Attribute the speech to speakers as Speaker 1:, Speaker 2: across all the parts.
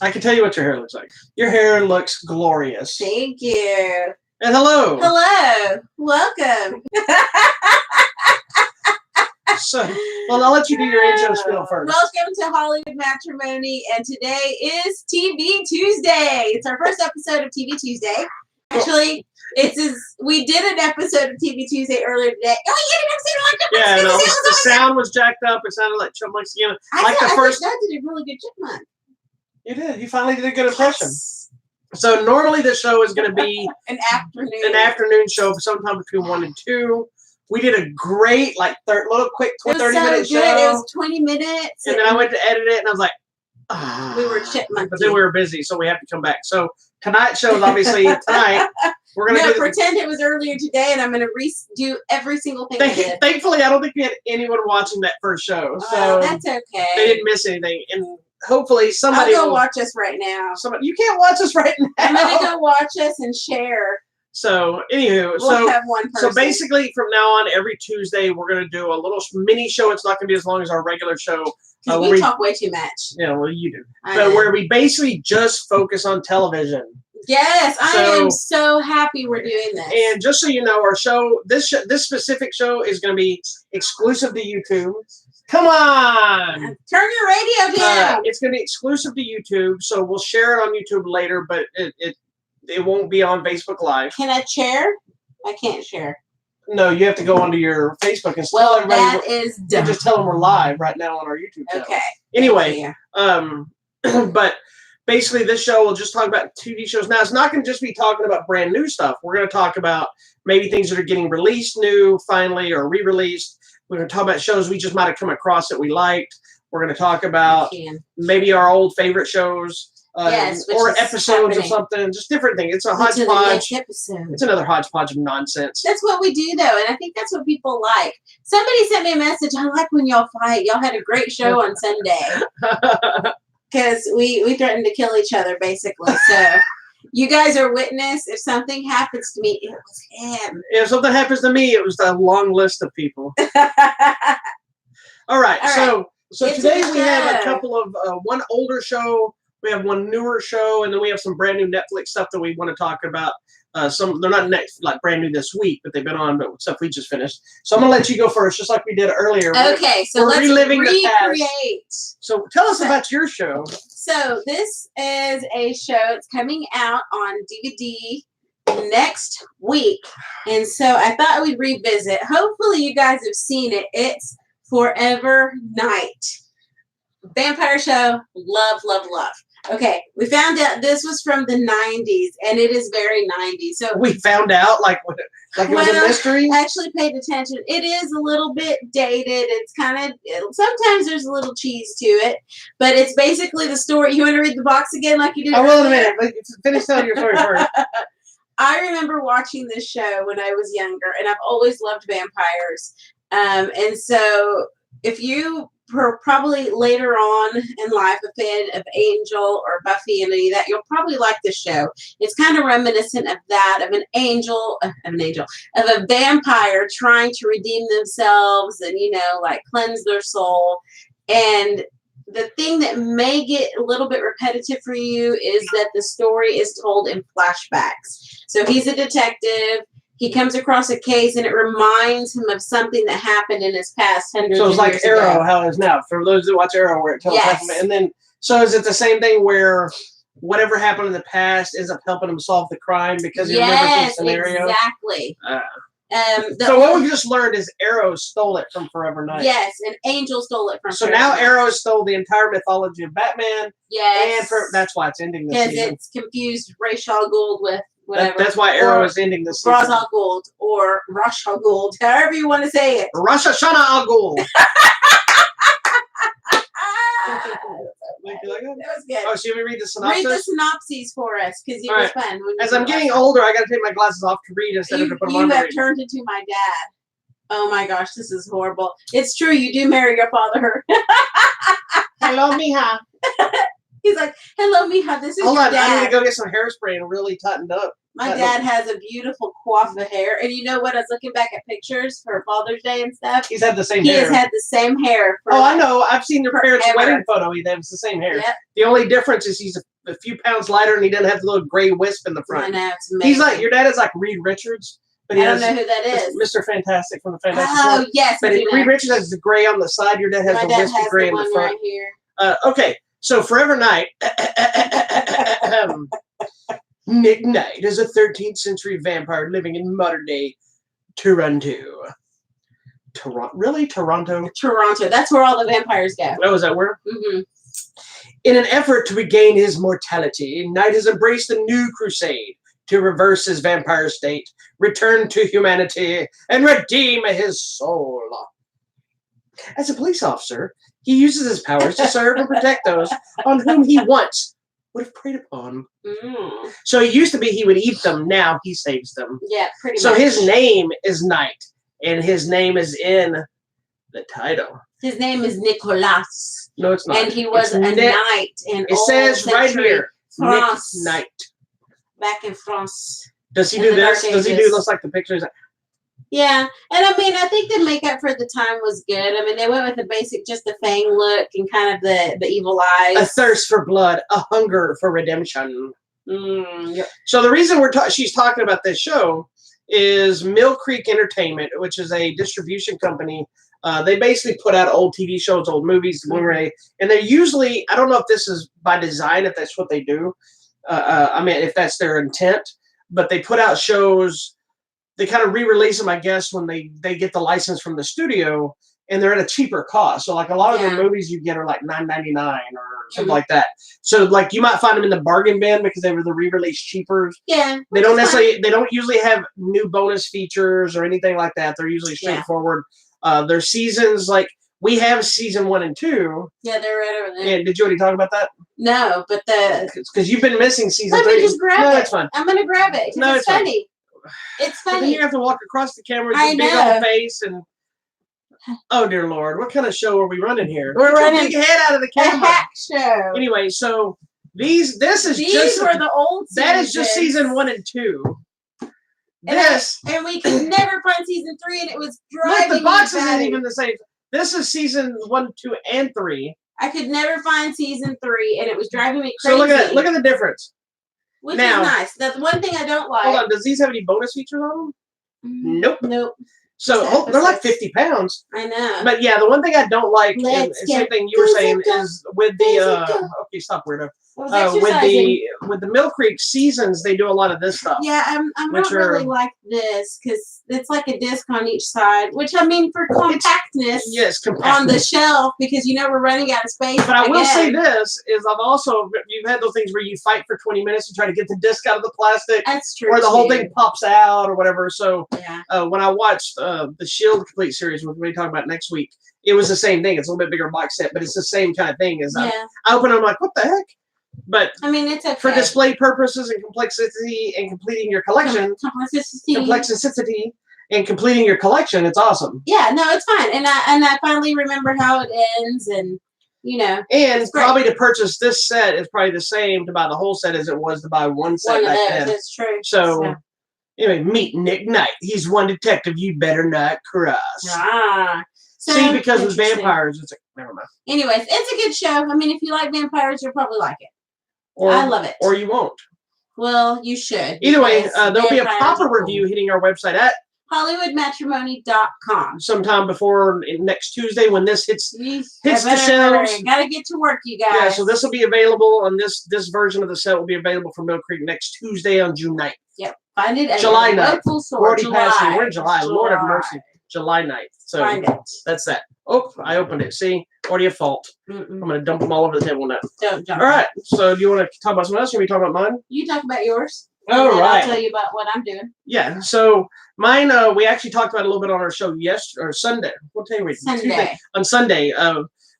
Speaker 1: I can tell you what your hair looks like. Your hair looks glorious.
Speaker 2: Thank you.
Speaker 1: And hello.
Speaker 2: Hello. Welcome.
Speaker 1: So, well, I'll let you do your intro spiel first.
Speaker 2: Welcome to Hollywood Matrimony, and today is TV Tuesday. It's our first episode of TV Tuesday. Actually, we did an episode of TV Tuesday earlier today. Oh, you did an episode
Speaker 1: yeah, no, the sound was jacked up. It sounded like chipmunks again.
Speaker 2: I did a really good chipmunk.
Speaker 1: You did. You finally did a good impression. Yes. So normally the show is going to be
Speaker 2: an afternoon
Speaker 1: show sometime between 1 and 2. We did a great, little quick 30-minute show.
Speaker 2: It was 20 minutes.
Speaker 1: And then I went to edit it, and I was like,
Speaker 2: we were chipmunks.
Speaker 1: But then we were busy, so we have to come back. So tonight's show is obviously tonight. We're going to
Speaker 2: pretend it was earlier today, and I'm going to redo every single thing I did.
Speaker 1: Thankfully, I don't think we had anyone watching that first show. So
Speaker 2: that's okay.
Speaker 1: They didn't miss anything. And hopefully somebody
Speaker 2: will watch us right now.
Speaker 1: You can't watch us right now.
Speaker 2: I'm going to go watch us and share.
Speaker 1: So, anywho,
Speaker 2: we'll have one person.
Speaker 1: So basically, from now on, every Tuesday, we're going to do a little mini show. It's not going to be as long as our regular show.
Speaker 2: We talk way too much.
Speaker 1: Yeah, well, you do. But where we basically just focus on television.
Speaker 2: Yes, I am so happy we're doing this.
Speaker 1: And just so you know, our show, this specific show is going to be exclusive to YouTube. Come on!
Speaker 2: Turn your radio down.
Speaker 1: It's going to be exclusive to YouTube, so we'll share it on YouTube later, but it won't be on Facebook Live.
Speaker 2: Can I share? I can't share.
Speaker 1: No, you have to go onto your Facebook and
Speaker 2: tell everybody. That is dumb.
Speaker 1: Just tell them we're live right now on our YouTube channel.
Speaker 2: Okay.
Speaker 1: Anyway, but basically this show will just talk about TV shows. Now, it's not going to just be talking about brand new stuff. We're going to talk about maybe things that are getting released new, finally, or re-released. We're going to talk about shows we just might have come across that we liked. We're going to talk about maybe our old favorite shows. Or episodes or something, just different things. It's a hodgepodge. It's another hodgepodge of nonsense.
Speaker 2: That's what we do, though, and I think that's what people like. Somebody sent me a message. I like when y'all fight. Y'all had a great show on Sunday because we threatened to kill each other, basically. So you guys are witness. If something happens to me, it was him.
Speaker 1: If something happens to me, it was a long list of people. All right. So today we have a couple of one older show. We have one newer show, and then we have some brand new Netflix stuff that we want to talk about. They're not brand new this week, but they've been on, but stuff we just finished. So I'm gonna let you go first, just like we did earlier.
Speaker 2: Okay, so let's reliving the past.
Speaker 1: So tell us about your show.
Speaker 2: So this is a show. It's coming out on DVD next week, and so I thought we'd revisit. Hopefully, you guys have seen it. It's Forever Night. Vampire show. Love, love, love. Okay, we found out this was from the 90s, and it is very 90s. So
Speaker 1: we found out like it was a mystery?
Speaker 2: I actually paid attention. It is a little bit dated. It's kind of, sometimes there's a little cheese to it, but it's basically the story. You want to read the box again like you did earlier?
Speaker 1: I will in a minute, but finish telling your story first.
Speaker 2: I remember watching this show when I was younger, and I've always loved vampires. And so if you probably later on in life a fan of Angel or Buffy and any of that, you'll probably like this show. It's kind of reminiscent of that, of a vampire trying to redeem themselves and, cleanse their soul. And the thing that may get a little bit repetitive for you is that the story is told in flashbacks. So he's a detective. He comes across a case, and it reminds him of something that happened in his past hundreds of years ago. So it's like
Speaker 1: Arrow, how it is now. For those that watch Arrow, where it tells happened. And then, so is it the same thing where whatever happened in the past ends up helping him solve the crime because he remembers the scenario?
Speaker 2: Exactly.
Speaker 1: So what we just learned is Arrow stole it from Forever Night.
Speaker 2: Yes, and Angel stole it from
Speaker 1: So now Arrow stole the entire mythology of Batman.
Speaker 2: Yes.
Speaker 1: And that's why it's ending this season.
Speaker 2: Because it's confused Ra's al Ghul with whatever.
Speaker 1: That's why Arrow is ending this season.
Speaker 2: Ra's al Ghul or Ra's al Ghul, however you want to say it.
Speaker 1: Rosh Hashanah al Ghul.
Speaker 2: That was good.
Speaker 1: Oh, should we read the synopsis?
Speaker 2: Read the synopses for us, because it was fun.
Speaker 1: As I'm getting older, I got to take my glasses off to read instead of to put them on.
Speaker 2: You have turned into my dad. Oh my gosh, this is horrible. It's true, you do marry your father.
Speaker 1: Hello, mija.
Speaker 2: He's like, hello, mija, this is
Speaker 1: Hold
Speaker 2: your
Speaker 1: on,
Speaker 2: dad.
Speaker 1: I need to go get some hairspray and really tightened up.
Speaker 2: My dad has a beautiful coif of hair. And you know what? I was looking back at pictures for Father's Day and stuff.
Speaker 1: He's had the same
Speaker 2: He
Speaker 1: hair.
Speaker 2: has had the same hair.
Speaker 1: Oh, I know. I've seen their parents'
Speaker 2: forever.
Speaker 1: wedding photo. He has the same hair.
Speaker 2: Yep.
Speaker 1: The only difference is he's a few pounds lighter and he doesn't have the little gray wisp in the front.
Speaker 2: I know. It's amazing.
Speaker 1: He's like, your dad is like Reed Richards. But he
Speaker 2: I don't know who that is.
Speaker 1: Mr. Fantastic from the Fantastic
Speaker 2: Oh,
Speaker 1: Four.
Speaker 2: yes.
Speaker 1: But Reed Richards has the gray on the side. Your dad has the wispy gray in the front.
Speaker 2: Right here.
Speaker 1: Okay, so Forever Knight. Nick Knight is a 13th century vampire living in modern day Toronto. Really? Toronto?
Speaker 2: Toronto. That's where all the vampires go.
Speaker 1: Oh, is that where?
Speaker 2: Mm-hmm.
Speaker 1: In an effort to regain his mortality, Knight has embraced a new crusade to reverse his vampire state, return to humanity, and redeem his soul. As a police officer, he uses his powers to serve and protect those on whom he once would have preyed upon.
Speaker 2: Mm.
Speaker 1: So it used to be he would eat them. Now he saves them.
Speaker 2: Yeah, pretty much.
Speaker 1: So his name is Knight, and his name is in the title.
Speaker 2: His name is Nicolas.
Speaker 1: No, it's not.
Speaker 2: And he was a knight in
Speaker 1: It says right here,
Speaker 2: France.
Speaker 1: Nick Knight.
Speaker 2: Back in France.
Speaker 1: Does he do this? Does he do this like the pictures?
Speaker 2: Yeah, and I mean, I think the makeup for the time was good. I mean, they went with the basic, just the fang look and kind of the evil eyes.
Speaker 1: A thirst for blood, a hunger for redemption.
Speaker 2: Yep.
Speaker 1: So the reason she's talking about this show is Mill Creek Entertainment, which is a distribution company. They basically put out old TV shows, old movies, Blu-ray, and they're usually, I don't know if this is by design, if that's what they do. I mean, if that's their intent, but they put out shows. They kind of re-release them, I guess, when they get the license from the studio, and they're at a cheaper cost. So, like, a lot of the movies you get are like $9.99 or something like that. So, like, you might find them in the bargain bin because they were the re-release cheapers.
Speaker 2: Yeah.
Speaker 1: They don't necessarily, they don't usually have new bonus features or anything like that. They're usually straightforward. Their seasons, like, we have season 1 and 2.
Speaker 2: Yeah, they're right over there.
Speaker 1: And did you already talk about that?
Speaker 2: No, but
Speaker 1: because you've been missing season 3.
Speaker 2: Let me just grab it.
Speaker 1: No, it's fine.
Speaker 2: I'm gonna grab it.
Speaker 1: No,
Speaker 2: it's funny. It's funny.
Speaker 1: Then you have to walk across the camera with your big old face and. Oh dear Lord! What kind of show are we running here?
Speaker 2: We're running
Speaker 1: your big head out of the camera.
Speaker 2: A hack show.
Speaker 1: Anyway, so these were
Speaker 2: the old.
Speaker 1: That is just season 1 and 2.
Speaker 2: And we could never find season 3, and it was driving.
Speaker 1: Look, the box isn't even the same. This is season 1, 2, and 3.
Speaker 2: I could never find season 3, and it was driving me crazy.
Speaker 1: So look at the difference.
Speaker 2: Which is nice. That's one thing I don't like.
Speaker 1: Hold on, does these have any bonus features on them? Nope. So they're like 50 pounds.
Speaker 2: I know.
Speaker 1: But yeah, the one thing I don't like, and same thing you were saying, is with the okay, stop, weirdo. With the Mill Creek seasons, they do a lot of this stuff.
Speaker 2: Yeah, I'm not really like this because it's like a disc on each side, which I mean for compactness. On the shelf because we're running out of space.
Speaker 1: But I will say this is you've had those things where you fight for 20 minutes to try to get the disc out of the plastic.
Speaker 2: That's true.
Speaker 1: Or the whole thing pops out or whatever. So
Speaker 2: yeah.
Speaker 1: When I watched the Shield Complete series, which we'll be talking about next week, it was the same thing. It's a little bit bigger box set, but it's the same kind of thing. I open it, I'm like, what the heck? But
Speaker 2: I mean, it's okay.
Speaker 1: For display purposes and complexity and completing your collection, complexity and completing your collection, it's awesome.
Speaker 2: Yeah, no, it's fine. And I finally remembered how it ends, and
Speaker 1: And probably to purchase this set is probably the same to buy the whole set as it was to buy one set back then.
Speaker 2: That's true.
Speaker 1: So anyway, meet Nick Knight. He's one detective you better not cross. See, because with vampires, it's never mind.
Speaker 2: Anyways, it's a good show. I mean, if you like vampires, you'll probably like it. I love it.
Speaker 1: Or you won't.
Speaker 2: Well, you should.
Speaker 1: Either way, there'll be a proper review hitting our website at
Speaker 2: HollywoodMatrimony.com.
Speaker 1: sometime before next Tuesday when this hits the shelves.
Speaker 2: Gotta get to work, you guys.
Speaker 1: Yeah, so this will be available on this version of the set will be available for Mill Creek next Tuesday on June 9th.
Speaker 2: Yep. Find it at
Speaker 1: July 9th.
Speaker 2: local store.
Speaker 1: We're already passing. We're in July. Lord have mercy. July 9th. So
Speaker 2: find it.
Speaker 1: That's that. Oh, I opened it. See? Already a fault. I'm going to dump them all over the table now.
Speaker 2: Don't jump.
Speaker 1: All right. So do you want to talk about something else? Or you want me to talk about mine?
Speaker 2: You talk about yours.
Speaker 1: All right.
Speaker 2: I'll tell you about what I'm doing.
Speaker 1: Yeah. So mine, we actually talked about it a little bit on our show Sunday. What day are we?
Speaker 2: Sunday.
Speaker 1: On Sunday.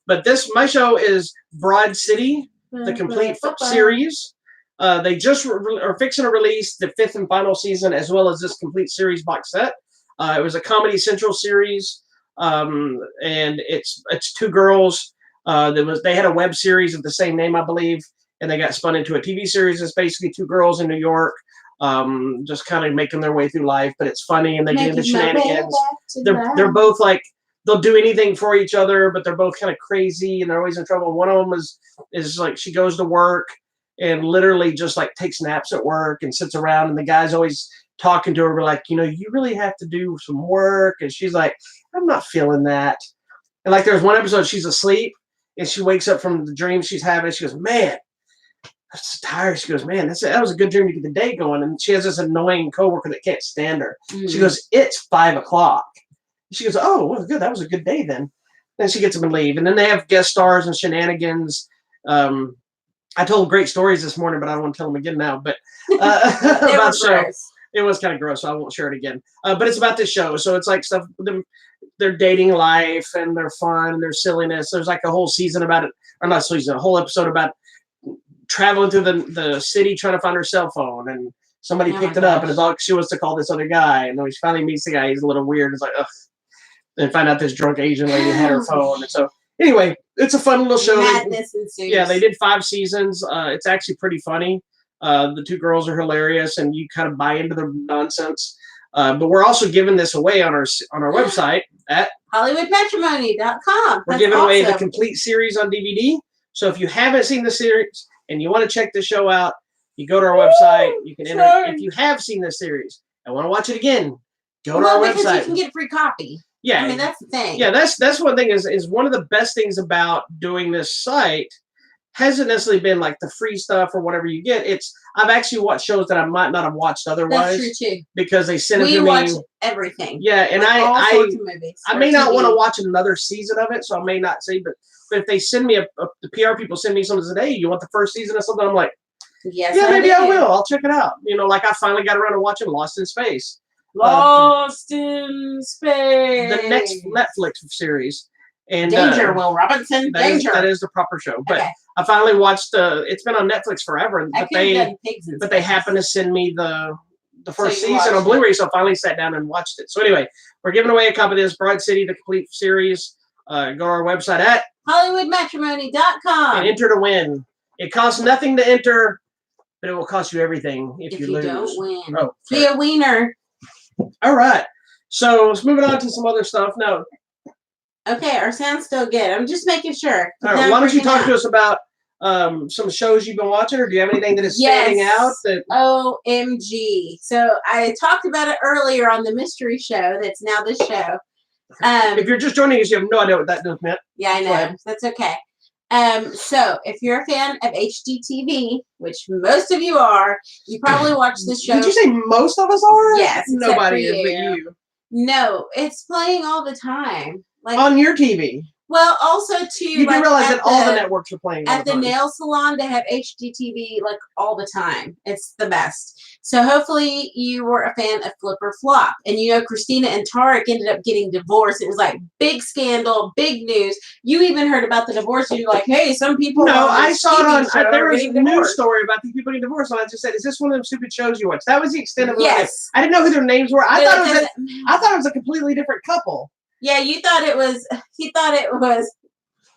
Speaker 1: But my show is Broad City, the complete series. They just are fixing to release the 5th and final season as well as this complete series box set. It was a Comedy Central series, and it's 2 girls. They had a web series of the same name, I believe, and they got spun into a TV series. It's basically 2 girls in New York. just kind of making their way through life, but it's funny and they get into shenanigans.
Speaker 2: They're
Speaker 1: They're both like, they'll do anything for each other, but they're both kind of crazy and they're always in trouble. One of them is like, she goes to work and literally just like takes naps at work and sits around, and the guy's always talking to her, like, you know, you really have to do some work. And she's like, I'm not feeling that. And like, there's one episode she's asleep and she wakes up from the dream she's having. She goes, man, I'm so tired. She goes, man, that was a good dream to get the day going. And she has this annoying coworker that can't stand her. She goes, it's 5:00. She goes, oh, well, good. That was a good day then. Then she gets them and leave. And then they have guest stars and shenanigans. I told great stories this morning, but I don't want to tell them again now. But about the show. It was kind of gross, so I won't share it again. But it's about this show. So it's like stuff with them, their dating life and their fun and their silliness. There's like a whole season about it, or not season, a whole episode about traveling through the city trying to find her cell phone. And somebody picked it up, and it's all she wants to call this other guy. And then when she finally meets the guy, he's a little weird. It's like, ugh. And find out this drunk Asian lady had her phone. And so anyway, it's a fun little show.
Speaker 2: Madness ensues.
Speaker 1: Yeah, they did 5 seasons. It's actually pretty funny. The 2 girls are hilarious, and you kind of buy into their nonsense. But we're also giving this away on our website at
Speaker 2: HollywoodMatrimony.com.
Speaker 1: We're giving away the complete series on DVD. So if you haven't seen the series and you want to check the show out, you go to our website. You can enter. If you have seen the series and want to watch it again, go to our website.
Speaker 2: Because you can get a free copy.
Speaker 1: Yeah,
Speaker 2: I mean, that's the thing.
Speaker 1: Yeah, that's one thing is one of the best things about doing this site hasn't necessarily been like the free stuff or whatever you get. I've actually watched shows that I might not have watched otherwise.
Speaker 2: That's true too.
Speaker 1: Because they send it to me.
Speaker 2: We watch everything.
Speaker 1: Yeah, and
Speaker 2: like all sorts of movies
Speaker 1: I may not want to watch another season of it, so I may not see. But if they send me the PR people send me something and say, "Hey, you want the first season of something?" I'm like,
Speaker 2: yes,
Speaker 1: yeah, maybe I will. I'll check it out. You know, like I finally got around to watching Lost in Space.
Speaker 2: Lost in Space.
Speaker 1: The next Netflix series. And
Speaker 2: Danger, Will Robinson. Danger.
Speaker 1: That is the proper show. But
Speaker 2: okay.
Speaker 1: I finally watched. It's been on Netflix forever. But they happen to send me the first season on Blu-ray, so I finally sat down and watched it. So anyway, we're giving away a copy of this Broad City, the complete series. Go to our website at
Speaker 2: HollywoodMatrimony.com
Speaker 1: and enter to win. It costs nothing to enter, but it will cost you everything if you lose.
Speaker 2: Don't win.
Speaker 1: Oh,
Speaker 2: be a wiener.
Speaker 1: All right. So let's move on to some other stuff now.
Speaker 2: Okay, our sound's still good. I'm just making sure.
Speaker 1: All right, why don't you talk to us about some shows you've been watching, or do you have anything that is standing out?
Speaker 2: OMG. So I talked about it earlier on the mystery show that's now this show.
Speaker 1: If you're just joining us, you have no idea what that does, Matt.
Speaker 2: Yeah, I know. That's okay. So if you're a fan of HGTV, which most of you are, you probably watch this show.
Speaker 1: Did you say most of us are?
Speaker 2: Yes.
Speaker 1: Nobody is but you.
Speaker 2: No, it's playing all the time. Like
Speaker 1: on your TV.
Speaker 2: Well, also too.
Speaker 1: You do realize that all the networks are playing
Speaker 2: at the nail salon. They have HGTV like all the time. It's the best. So hopefully you were a fan of Flip or Flop, and you know Christina and Tarek ended up getting divorced. It was like big scandal, big news. You even heard about the divorce. And you're like, hey, some people.
Speaker 1: No, I saw it on. There was a news story about these people getting divorced, and I just said, "Is this one of them stupid shows you watch?" That was the extent of it.
Speaker 2: Yes.
Speaker 1: I didn't know who their names were. I thought it was a completely different couple.
Speaker 2: Yeah, you thought it was. He thought it was.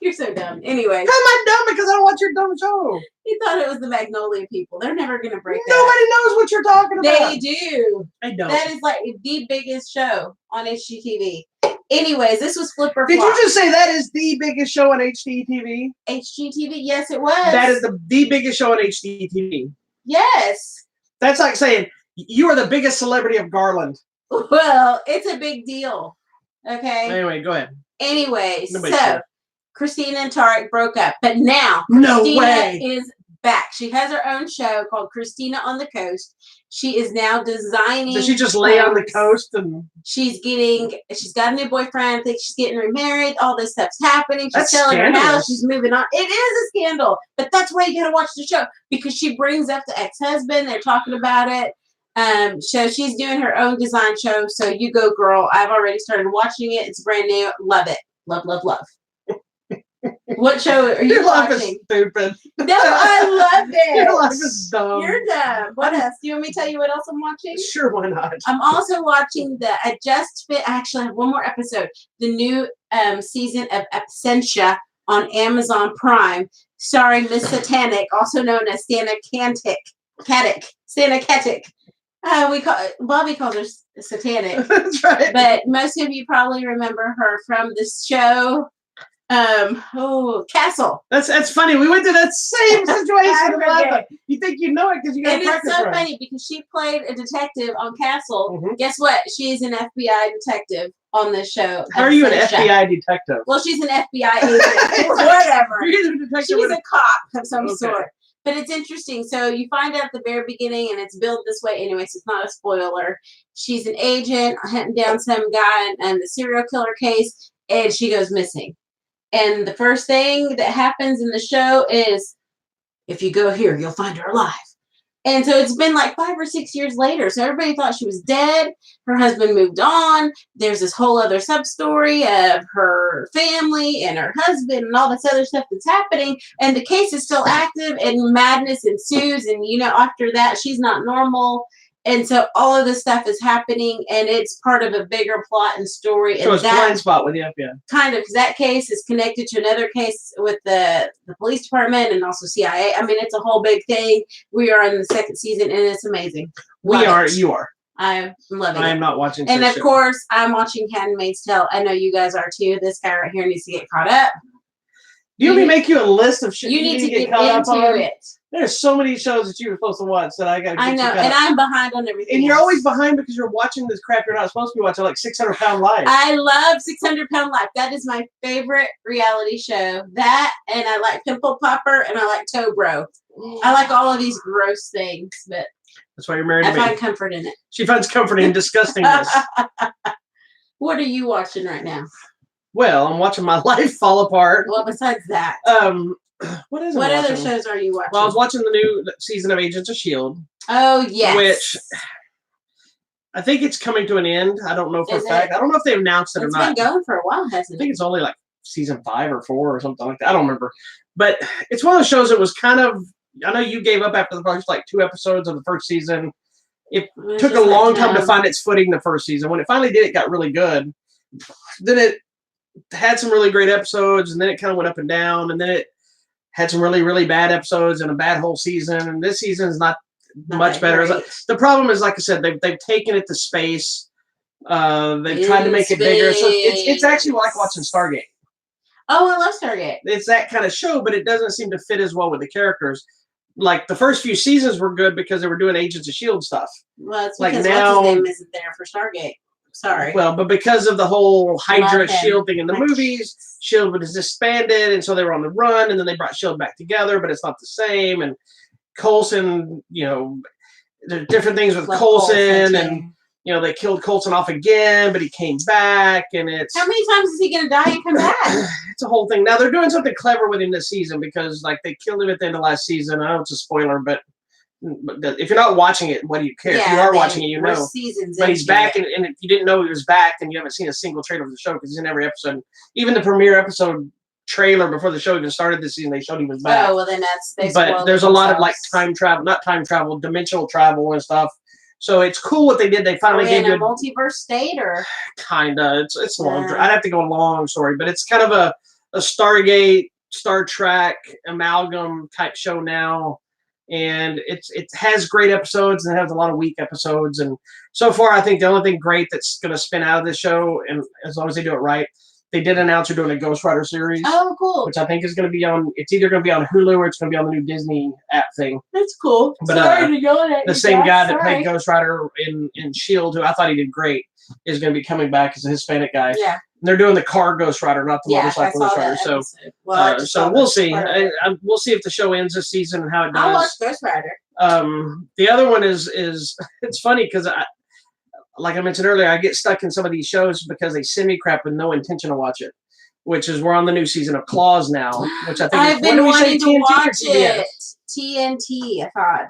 Speaker 2: You're so dumb. Anyway.
Speaker 1: How am I dumb because I don't watch your dumb show?
Speaker 2: He thought it was the Magnolia people. They're never going to break that.
Speaker 1: Nobody knows what you're talking about.
Speaker 2: They do.
Speaker 1: I don't.
Speaker 2: That is like the biggest show on HGTV. Anyways, this was Flip or Flop.
Speaker 1: Did you just say that is the biggest show on HGTV?
Speaker 2: HGTV? Yes, it was.
Speaker 1: That is the biggest show on HGTV.
Speaker 2: Yes.
Speaker 1: That's like saying you are the biggest celebrity of Garland.
Speaker 2: Well, it's a big deal. Okay.
Speaker 1: Anyway, go ahead.
Speaker 2: Anyways, Christina and Tarek broke up, but now
Speaker 1: Christina
Speaker 2: is back. She has her own show called Christina on the Coast. She is now designing.
Speaker 1: Does she just lay on the coast and
Speaker 2: she's got a new boyfriend. I think she's getting remarried. All this stuff's happening. She's selling her house. She's moving on. It is a scandal, but that's why you gotta watch the show, because she brings up the ex-husband. They're talking about it. So she's doing her own design show. So you go, girl. I've already started watching it. It's brand new. Love it. Love, love, love. What show are you watching?
Speaker 1: Your life is stupid.
Speaker 2: No, I love it.
Speaker 1: Your life is dumb.
Speaker 2: You're dumb. What else? Do you want me to tell you what else I'm watching?
Speaker 1: Sure, why not?
Speaker 2: I'm also watching I actually have one more episode. The new season of Absentia on Amazon Prime, starring Miss Satanic, also known as Santa Katic. Bobby calls her satanic.
Speaker 1: That's right.
Speaker 2: But most of you probably remember her from this show, Castle.
Speaker 1: That's funny. We went through that same situation. You think you know it because you got practice.
Speaker 2: It's so funny because she played a detective on Castle.
Speaker 1: Mm-hmm.
Speaker 2: Guess what? She's an FBI detective on this show.
Speaker 1: How are you an FBI detective?
Speaker 2: Well, she's an FBI agent. Whatever.
Speaker 1: You're a detective.
Speaker 2: She's a cop of some sort. But it's interesting. So you find out at the very beginning, and it's built this way anyway, so it's not a spoiler. She's an agent hunting down some guy in the serial killer case, and she goes missing. And the first thing that happens in the show is, if you go here, you'll find her alive. And so it's been like 5 or 6 years later. So everybody thought she was dead. Her husband moved on. There's this whole other sub-story of her family and her husband and all this other stuff that's happening. And the case is still active and madness ensues. And, after that, she's not normal. And so all of this stuff is happening, and it's part of a bigger plot and story.
Speaker 1: So it's blind spot with the FBI.
Speaker 2: Kind of, because that case is connected to another case with the police department and also CIA. I mean, it's a whole big thing. We are in the 2nd season, and it's amazing. You are. I'm loving it.
Speaker 1: I am not watching.
Speaker 2: And of course, I'm watching Handmaid's Tale. I know you guys are too. This guy right here needs to get caught up.
Speaker 1: Do you want me to make you a list of shit
Speaker 2: you need to get
Speaker 1: caught
Speaker 2: into
Speaker 1: up on?
Speaker 2: it?
Speaker 1: There's so many shows that you were supposed to watch that I got to get.
Speaker 2: I know, and I'm behind on everything.
Speaker 1: And you're always behind because you're watching this crap you're not supposed to be watching, like 600 Pound Life.
Speaker 2: I love 600 Pound Life. That is my favorite reality show. That, and I like Pimple Popper, and I like Toe Bro. I like all of these gross things, but
Speaker 1: that's why you're married to me.
Speaker 2: I find comfort in it.
Speaker 1: She finds comfort in disgustingness.
Speaker 2: What are you watching right now?
Speaker 1: Well, I'm watching my life fall apart.
Speaker 2: Well, besides that,
Speaker 1: what
Speaker 2: other shows are you watching?
Speaker 1: Well, I was watching the new season of Agents of S.H.I.E.L.D.
Speaker 2: Oh, yes.
Speaker 1: Which I think it's coming to an end. I don't know for a fact. I don't know if they've announced it or not.
Speaker 2: It's been going for a while, hasn't it?
Speaker 1: I think it's only like season 5 or 4 or something like that. I don't remember. But it's one of those shows that was kind of, I know you gave up after the first 2 episodes of the first season. It took a long time to find its footing the first season. When it finally did, it got really good. Then it had some really great episodes, and then it kind of went up and down, and then it had some really, really bad episodes and a bad whole season, and this season is not much better. The problem is, like I said, they've taken it to space. They've tried to make it bigger. So it's actually like watching Stargate.
Speaker 2: Oh, I love Stargate.
Speaker 1: It's that kind of show, but it doesn't seem to fit as well with the characters. Like the first few seasons were good because they were doing Agents of S.H.I.E.L.D. stuff.
Speaker 2: Well, it's because what's his name isn't there for Stargate. Sorry.
Speaker 1: Well, but because of the whole Hydra S.H.I.E.L.D. thing in the movies, S.H.I.E.L.D. was disbanded, and so they were on the run, and then they brought S.H.I.E.L.D. back together, but it's not the same. And Coulson, there's different things with Coulson, and they killed Coulson off again, but he came back, and it's
Speaker 2: how many times is he gonna die and come back?
Speaker 1: It's a whole thing. Now they're doing something clever with him this season because they killed him at the end of last season. I know it's a spoiler, but if you're not watching it, what do you care? If you are watching it, you know. But he's back, and if you didn't know he was back, then you haven't seen a single trailer of the show because he's in every episode. Even the premiere episode trailer before the show even started this season, they showed he was back.
Speaker 2: Oh, well, then
Speaker 1: but there's a lot of time travel, not time travel, dimensional travel and stuff. So it's cool what they did. They finally gave you
Speaker 2: a multiverse state, or
Speaker 1: kinda. It's long. I'd have to go a long story, but it's kind of a Stargate, Star Trek amalgam type show now. And it has great episodes and it has a lot of weak episodes. And so far, I think the only thing great that's going to spin out of this show, and as long as they do it right, they did announce they're doing a Ghost Rider series.
Speaker 2: Oh, cool.
Speaker 1: Which I think is going to be on, it's either going to be on Hulu or it's going to be on the new Disney app thing.
Speaker 2: That's cool.
Speaker 1: But the same guy that played Ghost Rider in S.H.I.E.L.D., who I thought he did great, is going to be coming back as a Hispanic guy.
Speaker 2: Yeah.
Speaker 1: And they're doing the car Ghost Rider, not the motorcycle Ghost Rider. So, so we'll see. We'll see if the show ends this season and how it does.
Speaker 2: I'll watch Ghost Rider.
Speaker 1: The other one is it's funny because like I mentioned earlier, I get stuck in some of these shows because they send me crap with no intention to watch it. Which is we're on the new season of Claws now, which I think
Speaker 2: I've been wanting to watch it.
Speaker 1: TNT,
Speaker 2: I thought.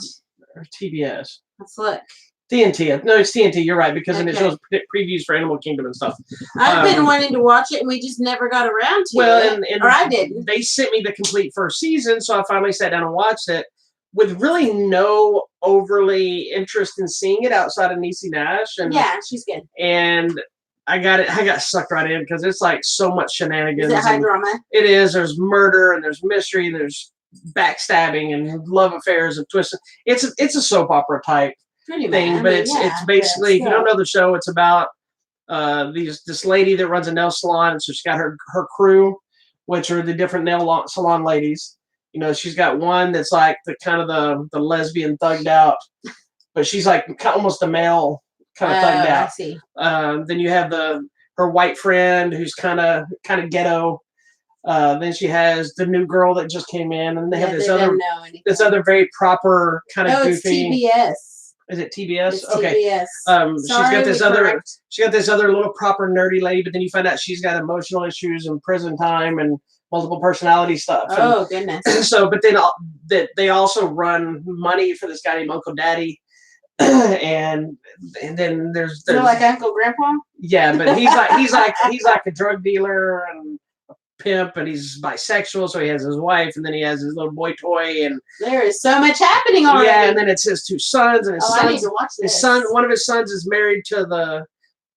Speaker 1: Or TBS.
Speaker 2: Let's look.
Speaker 1: TNT. No, it's TNT. You're right, because then it shows previews for Animal Kingdom and stuff.
Speaker 2: I've been wanting to watch it, and we just never got around to it. Or I didn't.
Speaker 1: They sent me the complete first season, so I finally sat down and watched it with really no overly interest in seeing it outside of Niecy Nash. And,
Speaker 2: yeah, she's good.
Speaker 1: And I got sucked right in because it's like so much shenanigans.
Speaker 2: Is it high drama?
Speaker 1: It is. There's murder and there's mystery and there's backstabbing and love affairs and twists. It's a soap opera type.
Speaker 2: Pretty
Speaker 1: thing,
Speaker 2: much.
Speaker 1: but it's basically, if you don't know the show, it's about this lady that runs a nail salon, and so she's got her crew, which are the different nail salon ladies. You know, she's got one that's like the kind of the lesbian thugged out, but she's like almost a male kind of thugged out.
Speaker 2: I see.
Speaker 1: Then you have her white friend who's kind of ghetto. Then she has the new girl that just came in, and they have this other very proper kind of goofy.
Speaker 2: It's TBS.
Speaker 1: Is it TBS?
Speaker 2: It's
Speaker 1: okay.
Speaker 2: TBS.
Speaker 1: She's got this other little proper nerdy lady, but then you find out she's got emotional issues and prison time and multiple personality stuff.
Speaker 2: Oh, goodness.
Speaker 1: So, but then they also run money for this guy named Uncle Daddy. and then there's
Speaker 2: like Uncle Grandpa.
Speaker 1: Yeah, but he's like a drug dealer and a pimp, and he's bisexual, so he has his wife, and then he has his little boy toy, and
Speaker 2: there is so much happening already.
Speaker 1: Yeah, and then it's his two sons, and
Speaker 2: I need to watch this.
Speaker 1: One of his sons is married to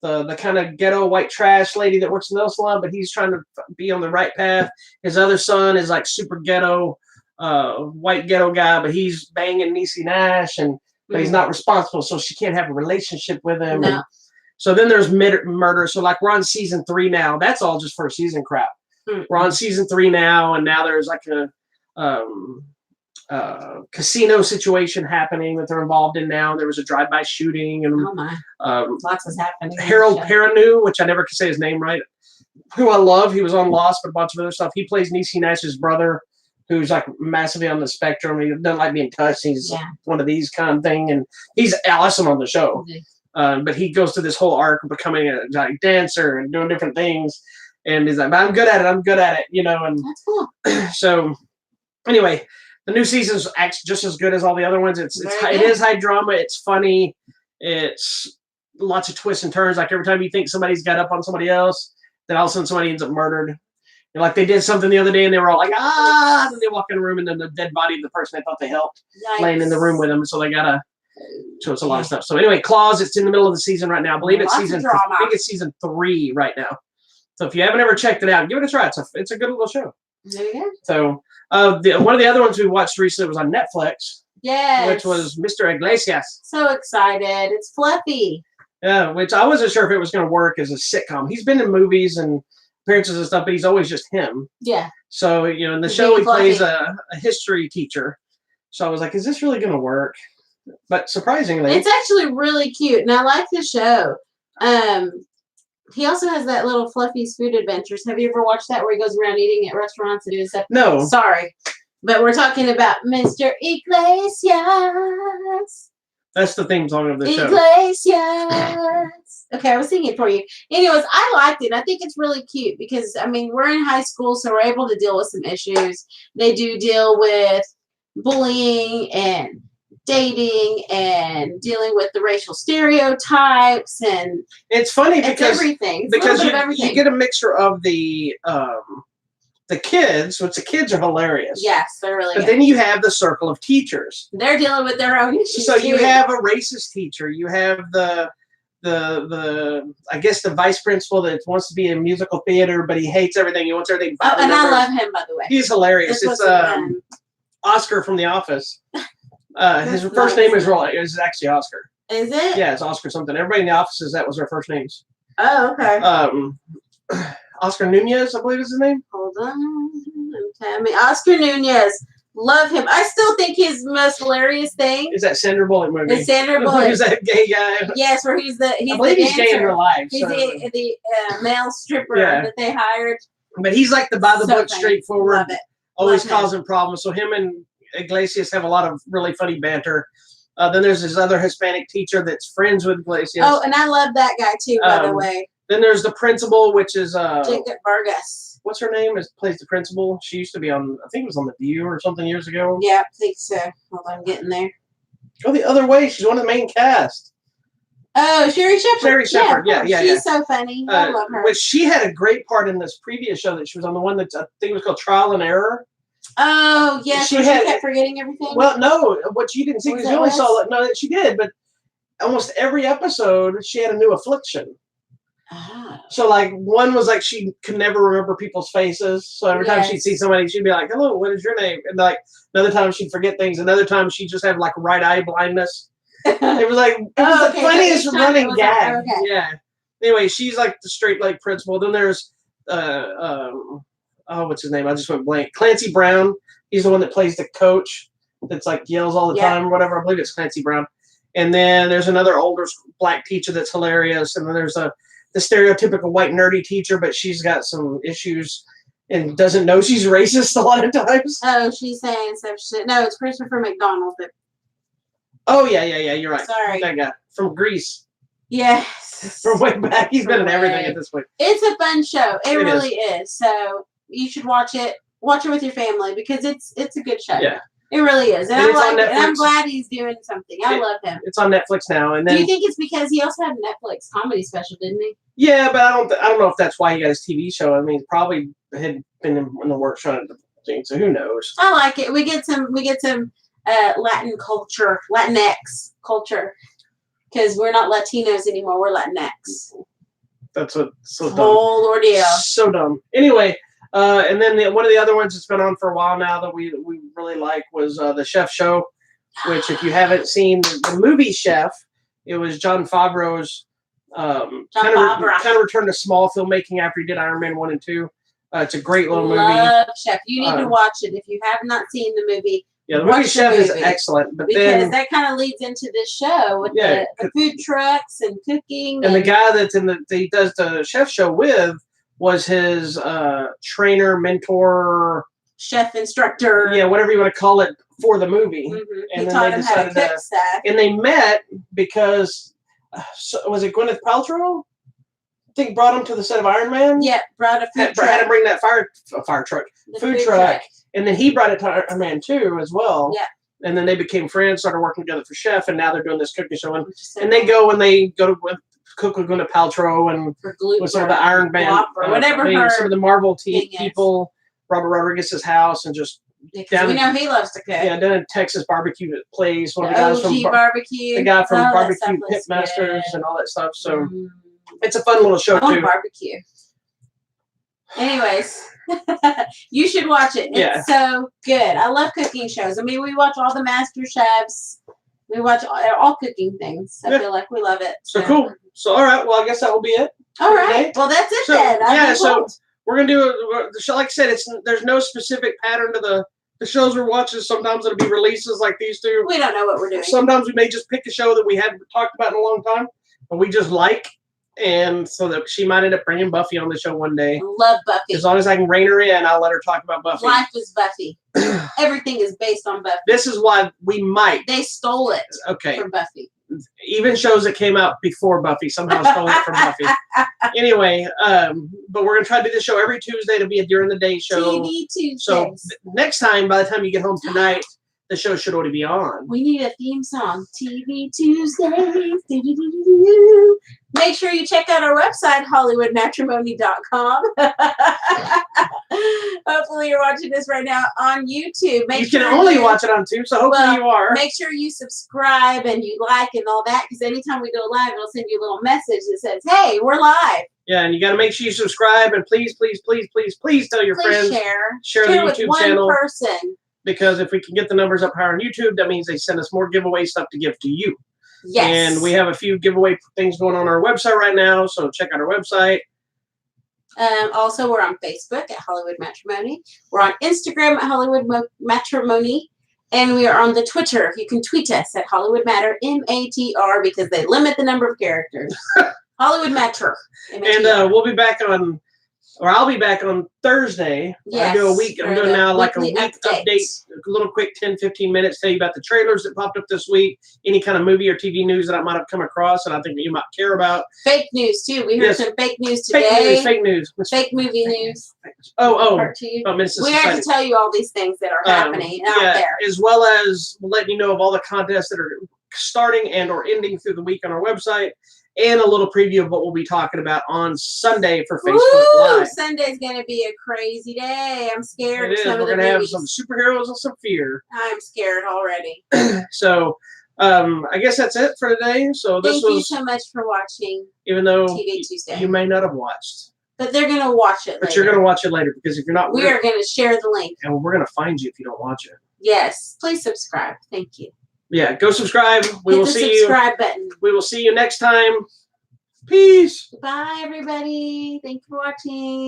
Speaker 1: the kind of ghetto white trash lady that works in the nail salon, but he's trying to be on the right path. His other son is like super ghetto, white ghetto guy, but he's banging Niecy Nash, but he's not responsible, so she can't have a relationship with him.
Speaker 2: No.
Speaker 1: So then there's murder. So like we're on season 3 now. That's all just first season crap. We're on season 3 now, and now there's like a casino situation happening that they're involved in now. There was a drive-by shooting, and
Speaker 2: lots is happening.
Speaker 1: Harold Perrineau, which I never can say his name right, who I love. He was on Lost, but a bunch of other stuff. He plays Niecy Nash's brother, who's like massively on the spectrum. He doesn't like being touched. He's one of these kind of thing, and he's awesome on the show. But he goes through this whole arc of becoming a like dancer and doing different things, and he's like, "I'm good at it," you know. And
Speaker 2: that's cool.
Speaker 1: So, anyway, the new season's acts just as good as all the other ones. It is high drama. It's funny. It's lots of twists and turns. Like every time you think somebody's got up on somebody else, then all of a sudden somebody ends up murdered. And like they did something the other day, and they were all like, "Ah!" And then they walk in the room, and then the dead body of the person they thought they helped laying in the room with them. So they gotta. So it's a lot of stuff. So anyway, Claws, it's in the middle of the season right now. I believe it's season 3 right now. So if you haven't ever checked it out, give it a try. It's a good little show.
Speaker 2: There you go.
Speaker 1: So one of the other ones we watched recently was on Netflix.
Speaker 2: Yes.
Speaker 1: Which was Mr. Iglesias.
Speaker 2: So excited. It's fluffy.
Speaker 1: Yeah, which I wasn't sure if it was going to work as a sitcom. He's been in movies and appearances and stuff, but he's always just him.
Speaker 2: Yeah.
Speaker 1: So, you know, in the show he plays a history teacher. So I was like, is this really going to work? But surprisingly,
Speaker 2: it's actually really cute, and I like the show. He also has that little Fluffy's Food Adventures. Have you ever watched that where he goes around eating at restaurants and doing stuff?
Speaker 1: No.
Speaker 2: Sorry, but we're talking about Mr. Iglesias.
Speaker 1: That's the theme song of the show.
Speaker 2: Iglesias. Okay, I was singing it for you. Anyways, I liked it. I think it's really cute because, I mean, we're in high school, so we're able to deal with some issues. They do deal with bullying and dating and dealing with the racial stereotypes, and
Speaker 1: it's funny because
Speaker 2: everything.
Speaker 1: Because you get a mixture of the kids, which the kids are hilarious.
Speaker 2: Yes, they're really
Speaker 1: good. But then you have the circle of teachers.
Speaker 2: They're dealing with their own issues.
Speaker 1: So you have a racist teacher. You have the I guess the vice principal that wants to be in musical theater, but he hates everything. He wants everything.
Speaker 2: Oh, and I love him, by the way.
Speaker 1: He's hilarious. It's Oscar from The Office. His first name is actually Oscar.
Speaker 2: Is it?
Speaker 1: Yeah, it's Oscar something. Everybody in the office says that was their first names.
Speaker 2: Oh, okay.
Speaker 1: Oscar Nunez, I believe is his name.
Speaker 2: Hold on. Tell me. Oscar Nunez. Love him. I still think his most hilarious thing
Speaker 1: is that Sandra Bullock movie.
Speaker 2: Is Sandra Bullock.
Speaker 1: Who's that gay guy?
Speaker 2: Yes, where he's I
Speaker 1: believe he's gay in real life.
Speaker 2: He's the male stripper that they hired.
Speaker 1: But he's like the by the book, straightforward,
Speaker 2: love it.
Speaker 1: Always causing problems. So him and Iglesias have a lot of really funny banter. Then there's this other Hispanic teacher that's friends with Iglesias.
Speaker 2: Oh, and I love that guy too, by the way.
Speaker 1: Then there's the principal, which is
Speaker 2: Jacob Vargas.
Speaker 1: What's her name? Plays the principal. She used to be on, I think it was on The View or something years ago.
Speaker 2: Yeah, I think so. Hold on, I'm getting there.
Speaker 1: Go the other way. She's one of the main cast.
Speaker 2: Oh, Sherry Shepherd.
Speaker 1: Sherry Shepherd, yeah.
Speaker 2: She's so funny. I love her.
Speaker 1: Which she had a great part in this previous show that she was on, the one that I think was called Trial and Error.
Speaker 2: Oh, yes. She kept forgetting everything.
Speaker 1: Well, no, what you didn't see because you only saw it. No, she did, but almost every episode she had a new affliction.
Speaker 2: Ah.
Speaker 1: So, like, one was like she could never remember people's faces. So every time she'd see somebody, she'd be like, "Hello, what is your name?" And like another time she'd forget things. Another time she'd just have like right eye blindness. It was like the funniest running gag.
Speaker 2: Okay.
Speaker 1: Yeah. Anyway, she's like the straight leg principal. Then there's what's his name? I just went blank. Clancy Brown. He's the one that plays the coach. That's like yells all the time or whatever. I believe it's Clancy Brown. And then there's another older black teacher that's hilarious. And then there's the stereotypical white nerdy teacher, but she's got some issues and doesn't know she's racist a lot of times.
Speaker 2: Oh, she's saying some shit. No, it's Christopher McDonald.
Speaker 1: Oh yeah. You're right.
Speaker 2: Sorry,
Speaker 1: that guy from Greece.
Speaker 2: Yes.
Speaker 1: From way back, he's been in everything at this point.
Speaker 2: It's a fun show. It really is. So you should watch it. Watch it with your family because it's a good show. Yeah. It really is. And I'm glad he's doing something. I love him. It's on Netflix now. And then, do you think it's because he also had a Netflix comedy special, didn't he? Yeah, but I don't know if that's why he got his TV show. I mean, probably had been in the works on the thing, so who knows? I like it. We get some Latin culture, Latinx culture, because we're not Latinos anymore. We're Latinx. That's what so dumb. Whole ordeal. So dumb. Anyway. And then one of the other ones that's been on for a while now that we really like was the Chef Show, which if you haven't seen the movie Chef, it was Jon Favreau's kind of return to small filmmaking after he did Iron Man 1 and 2. It's a great little movie. Love Chef. You need to watch it if you have not seen the movie. Yeah, the movie Chef is excellent, but because that kind of leads into this show with the food trucks and cooking. And the guy that's he does the Chef Show with was his trainer, mentor, chef, instructor. Yeah, whatever you want to call it for the movie. Mm-hmm. And then they decided to stuff. And they met because was it Gwyneth Paltrow? I think brought him to the set of Iron Man. Yeah, brought a food truck. Had to bring that fire truck, food truck, and then he brought it to Iron Man 2 as well. Yeah. And then they became friends, started working together for Chef, and now they're doing this cooking show. And they go to cook with Gwyneth Paltrow and with some of the Iron Man or whatever. Some of the Marvel people, Robert Rodriguez's house, and just down. We know he loves to cook. Yeah, down in Texas barbecue place. One of the guys from barbecue. The guy from Barbecue Pitmasters and all that stuff. So it's a fun little show too. Barbecue. Anyways, you should watch it. It's so good. I love cooking shows. I mean, we watch all the Master Chefs. We watch all cooking things. I feel like we love it. So cool. So, all right. Well, I guess that will be it. All right. Well, that's it then. So we're going to do the show. Like I said, there's no specific pattern to the shows we're watching. Sometimes it'll be releases like these two. We don't know what we're doing. Sometimes we may just pick a show that we haven't talked about in a long time and we just like. And so that she might end up bringing Buffy on the show one day. Love Buffy. As long as I can rein her in, I'll let her talk about Buffy. Life is Buffy. Everything is based on Buffy. This is why we might. They stole it from Buffy. Even shows that came out before Buffy somehow stole it from Buffy. Anyway, but we're going to try to do this show every Tuesday. It'll be a during the day show. TV Tuesdays. So next time, by the time you get home tonight, the show should already be on. We need a theme song. TV Tuesdays. Make sure you check out our website, HollywoodMatrimony.com. Hopefully you're watching this right now on YouTube. You can only watch it on YouTube, so hopefully you are. Make sure you subscribe and you like and all that, because anytime we go live, it'll send you a little message that says, hey, we're live. Yeah, and you got to make sure you subscribe, and please tell your friends. Share the YouTube channel. One person. Because if we can get the numbers up higher on YouTube, that means they send us more giveaway stuff to give to you. Yes. And we have a few giveaway things going on our website right now, so check out our website. Also, we're on Facebook at Hollywood Matrimony. We're on Instagram at Hollywood Matrimony. And we are on the Twitter. You can tweet us at Hollywood Matter, MATR, because they limit the number of characters. Hollywood Matter. And we'll be back on... Or I'll be back on Thursday. Yes, I do a week. I'm doing now like a week update, a little quick 10, 15 minutes, tell you about the trailers that popped up this week, any kind of movie or TV news that I might have come across and I think that you might care about. Fake news, too. We heard some fake news today. Fake news. Fake movie news. We have to tell you all these things that are happening out there. As well as letting you know of all the contests that are starting and or ending through the week on our website. And a little preview of what we'll be talking about on Sunday for Facebook Live. Sunday's going to be a crazy day. I'm scared. It is. We're going to have some superheroes and some fear. I'm scared already. So, I guess that's it for today. So Thank you so much for watching. Even though TV Tuesday. You may not have watched. But they're going to watch it later. But you're going to watch it later because if you're not... We are going to share the link. And we're going to find you if you don't watch it. Yes. Please subscribe. Thank you.
Speaker 1: Yeah, go subscribe. We will see you.
Speaker 2: Subscribe button.
Speaker 1: We will see you next time. Peace.
Speaker 2: Bye, everybody. Thank you for watching.